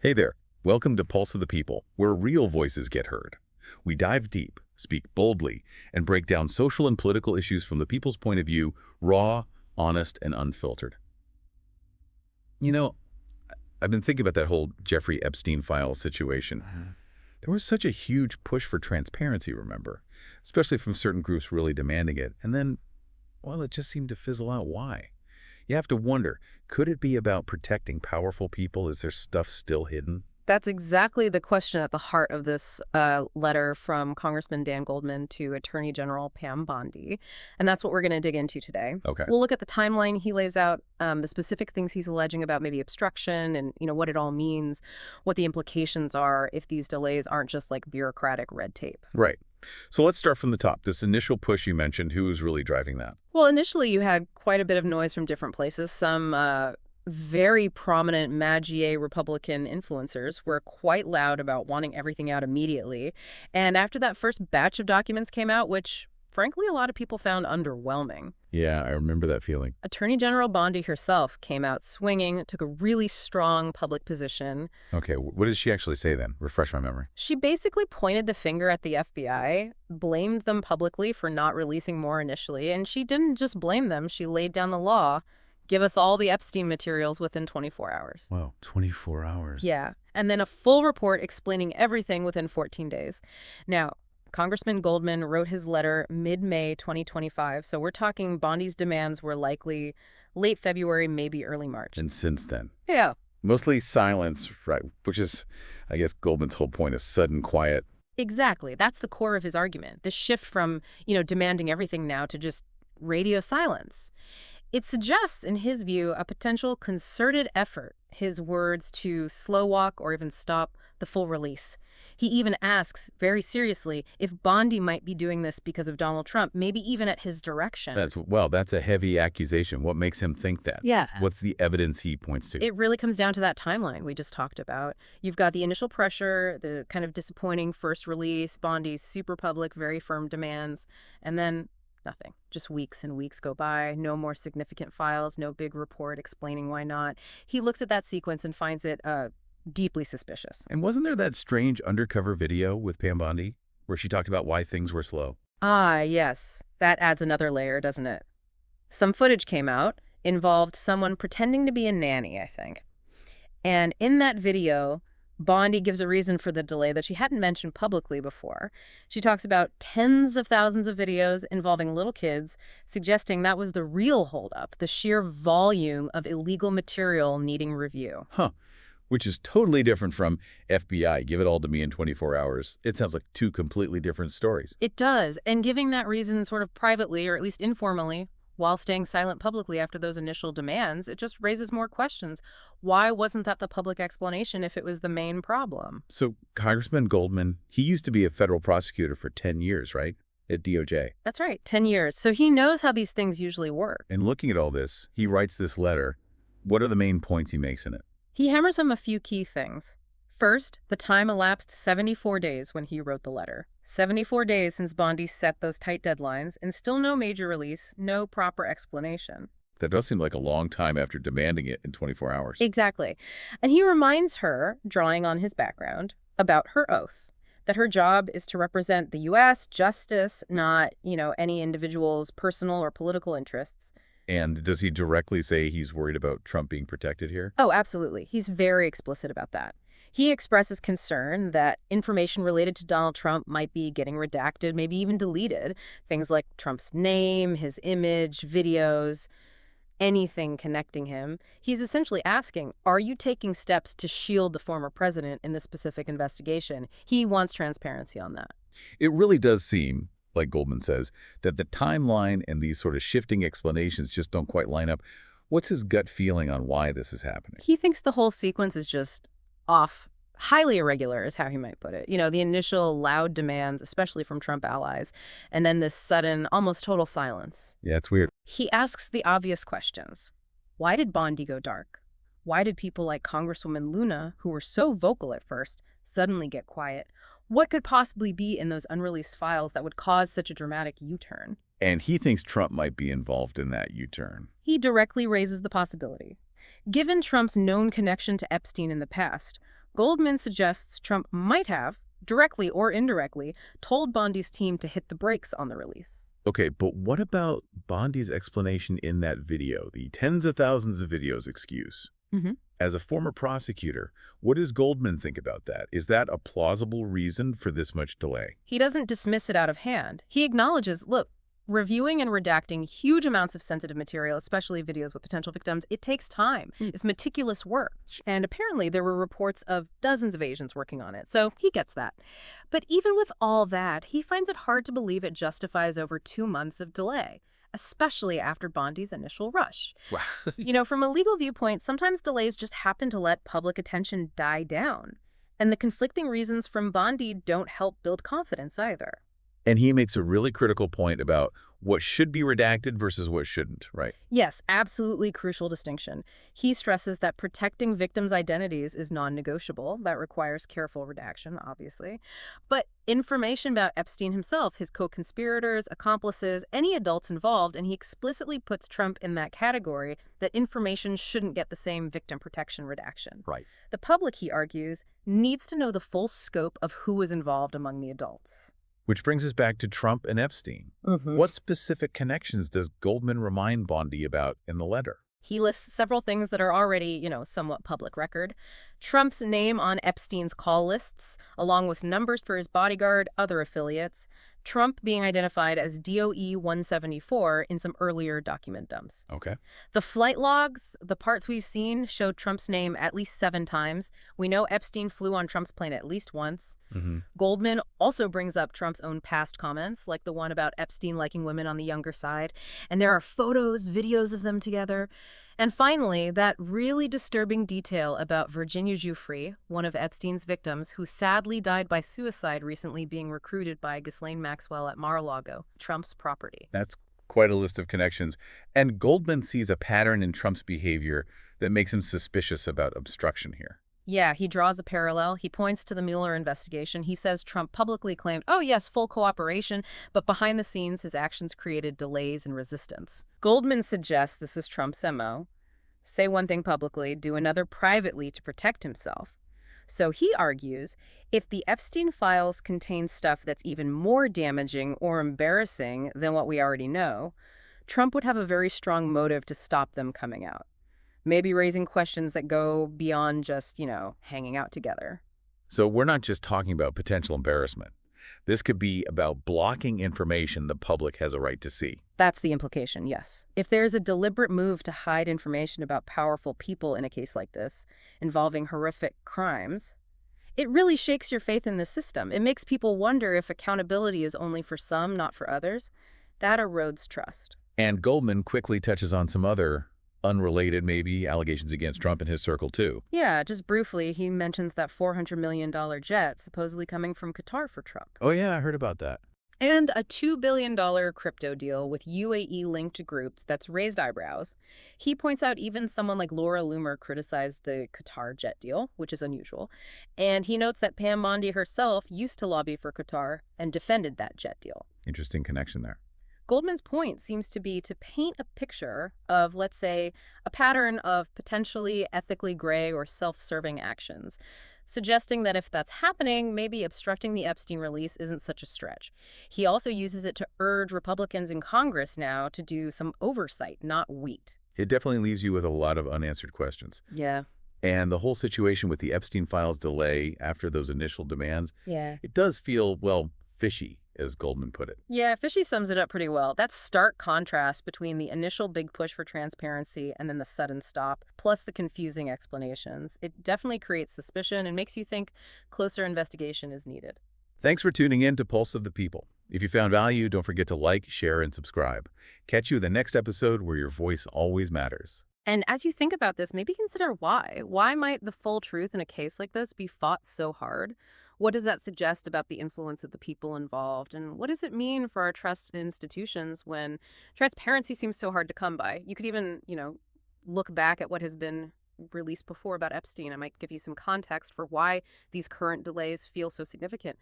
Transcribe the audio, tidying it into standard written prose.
Hey there. Welcome to Pulse of the People, where real voices get heard. We dive deep, speak boldly, and break down social and political issues from the people's point of view, raw, honest, and unfiltered. You know, I've been thinking about that whole Jeffrey Epstein file situation. There was such a huge push for transparency, remember? Especially from certain groups really demanding it. And then, well, it just seemed to fizzle out. Why? You have to wonder, could it be about protecting powerful people? Is there stuff still hidden? That's exactly the question at the heart of this letter from Congressman Dan Goldman to Attorney General Pam Bondi. And that's what we're going to dig into today. Okay. We'll look at the timeline he lays out, the specific things he's alleging about maybe obstruction and, what it all means, what the implications are if these delays aren't just like bureaucratic red tape. Right. So let's start from the top. This initial push you mentioned, who was really driving that? Well, initially you had quite a bit of noise from different places. Some very prominent Magier Republican influencers were quite loud about wanting everything out immediately. And after that first batch of documents came out, which frankly a lot of people found underwhelming, Yeah, I remember that feeling. Attorney General Bondi herself came out swinging, took a really strong public position. Okay, what did she actually say then? Refresh my memory. She basically pointed the finger at the FBI, blamed them publicly for not releasing more initially, and she didn't just blame them, she laid down the law. Give us all the Epstein materials within 24 hours. Wow, 24 hours. Yeah, and then a full report explaining everything within 14 days. Now, Congressman Goldman wrote his letter mid-May 2025, so we're talking Bondi's demands were likely late February, maybe early March. And since then? Yeah, Mostly silence, right, which is, I guess, Goldman's whole point is sudden quiet. exactly. That's the core of his argument. The shift from, demanding everything now to just radio silence. It suggests, in his view, a potential concerted effort, his words, to slow walk or even stop the full release. He even asks, very seriously, if Bondi might be doing this because of Donald Trump, maybe even at his direction. That's a heavy accusation. What makes him think that? Yeah. What's the evidence he points to? It really comes down to that timeline we just talked about. You've got the initial pressure, the kind of disappointing first release, Bondi's super public, very firm demands, and then nothing. Just weeks and weeks go by, no more significant files, no big report explaining why not. He looks at that sequence and finds it deeply suspicious. And wasn't there that strange undercover video with Pam Bondi where she talked about why things were slow? Ah, yes. That adds another layer, doesn't it? Some footage came out, involved someone pretending to be a nanny, I think. And in that video, Bondi gives a reason for the delay that she hadn't mentioned publicly before. She talks about tens of thousands of videos involving little kids, suggesting that was the real holdup, the sheer volume of illegal material needing review. Huh. Which is totally different from FBI, give it all to me in 24 hours. It sounds like two completely different stories. It does, and giving that reason sort of privately, or at least informally, while staying silent publicly after those initial demands, it just raises more questions. Why wasn't that the public explanation if it was the main problem? So Congressman Goldman, he used to be a federal prosecutor for 10 years, right? At DOJ. That's right, 10 years. So he knows how these things usually work. And looking at all this, he writes this letter. What are the main points he makes in it? He hammers home a few key things. First, the time elapsed 74 days when he wrote the letter. 74 days since Bondi set those tight deadlines, and still no major release, no proper explanation. That does seem like a long time after demanding it in 24 hours. Exactly. And he reminds her, drawing on his background, about her oath, that her job is to represent the U.S., justice, not, any individual's personal or political interests. And does he directly say he's worried about Trump being protected here? Oh, absolutely. He's very explicit about that. He expresses concern that information related to Donald Trump might be getting redacted, maybe even deleted. Things like Trump's name, his image, videos, anything connecting him. He's essentially asking, are you taking steps to shield the former president in this specific investigation? He wants transparency on that. It really does seem, like Goldman says, that the timeline and these sort of shifting explanations just don't quite line up. What's his gut feeling on why this is happening? He thinks the whole sequence is just off. Highly irregular is how he might put it. The initial loud demands, especially from Trump allies, and then this sudden, almost total silence. Yeah, it's weird. He asks the obvious questions. Why did Bondi go dark? Why did people like Congresswoman Luna, who were so vocal at first, suddenly get quiet? What could possibly be in those unreleased files that would cause such a dramatic U-turn? And he thinks Trump might be involved in that U-turn. He directly raises the possibility. Given Trump's known connection to Epstein in the past, Goldman suggests Trump might have, directly or indirectly, told Bondi's team to hit the brakes on the release. Okay, but what about Bondi's explanation in that video, the tens of thousands of videos excuse? hmm As a former prosecutor, what does Goldman think about that? Is that a plausible reason for this much delay? He doesn't dismiss it out of hand. He acknowledges, look, reviewing and redacting huge amounts of sensitive material, especially videos with potential victims, it takes time. It's meticulous work. And apparently there were reports of dozens of Asians working on it, so he gets that. But even with all that, he finds it hard to believe it justifies over 2 months of delay, especially after Bondi's initial rush. Wow. From a legal viewpoint, sometimes delays just happen to let public attention die down. And the conflicting reasons from Bondi don't help build confidence either. And he makes a really critical point about what should be redacted versus what shouldn't, right? Yes, absolutely crucial distinction. He stresses that protecting victims' identities is non-negotiable. That requires careful redaction, obviously. But information about Epstein himself, his co-conspirators, accomplices, any adults involved, and he explicitly puts Trump in that category, that information shouldn't get the same victim protection redaction. Right. The public, he argues, needs to know the full scope of who was involved among the adults. Which brings us back to Trump and Epstein. What specific connections does Goldman remind Bondi about in the letter? He lists several things that are already, somewhat public record. Trump's name on Epstein's call lists, along with numbers for his bodyguard, other affiliates. Trump being identified as DOE 174 in some earlier document dumps. Okay. The flight logs, the parts we've seen, showed Trump's name at least 7 times. We know Epstein flew on Trump's plane at least once. Goldman also brings up Trump's own past comments, like the one about Epstein liking women on the younger side. And there are photos, videos of them together. And finally, that really disturbing detail about Virginia Giuffre, one of Epstein's victims, who sadly died by suicide recently being recruited by Ghislaine Maxwell at Mar-a-Lago, Trump's property. That's quite a list of connections. And Goldman sees a pattern in Trump's behavior that makes him suspicious about obstruction here. Yeah, he draws a parallel. He points to the Mueller investigation. He says Trump publicly claimed, oh yes, full cooperation, but behind the scenes, his actions created delays and resistance. Goldman suggests this is Trump's MO. Say one thing publicly, do another privately to protect himself. So he argues, if the Epstein files contain stuff that's even more damaging or embarrassing than what we already know, Trump would have a very strong motive to stop them coming out. Maybe raising questions that go beyond just, hanging out together. So we're not just talking about potential embarrassment. This could be about blocking information the public has a right to see. That's the implication, yes. If there's a deliberate move to hide information about powerful people in a case like this, involving horrific crimes, it really shakes your faith in the system. It makes people wonder if accountability is only for some, not for others. That erodes trust. And Goldman quickly touches on some other unrelated, maybe, allegations against Trump in his circle, too. Yeah, just briefly, he mentions that $400 million jet supposedly coming from Qatar for Trump. Oh, yeah, I heard about that. And a $2 billion crypto deal with UAE-linked groups that's raised eyebrows. He points out even someone like Laura Loomer criticized the Qatar jet deal, which is unusual. And he notes that Pam Bondi herself used to lobby for Qatar and defended that jet deal. Interesting connection there. Goldman's point seems to be to paint a picture of, let's say, a pattern of potentially ethically gray or self-serving actions, suggesting that if that's happening, maybe obstructing the Epstein release isn't such a stretch. He also uses it to urge Republicans in Congress now to do some oversight, not wheat. It definitely leaves you with a lot of unanswered questions. Yeah. And the whole situation with the Epstein files delay after those initial demands, Yeah. it does feel, well, fishy, as Goldman put it. Yeah, Fishy sums it up pretty well. That stark contrast between the initial big push for transparency and then the sudden stop, plus the confusing explanations. It definitely creates suspicion and makes you think closer investigation is needed. Thanks for tuning in to Pulse of the People. If you found value, don't forget to like, share, and subscribe. Catch you in the next episode where your voice always matters. And as you think about this, maybe consider why. Why might the full truth in a case like this be fought so hard? What does that suggest about the influence of the people involved? And what does it mean for our trust in institutions when transparency seems so hard to come by? You could even, look back at what has been released before about Epstein. I might give you some context for why these current delays feel so significant.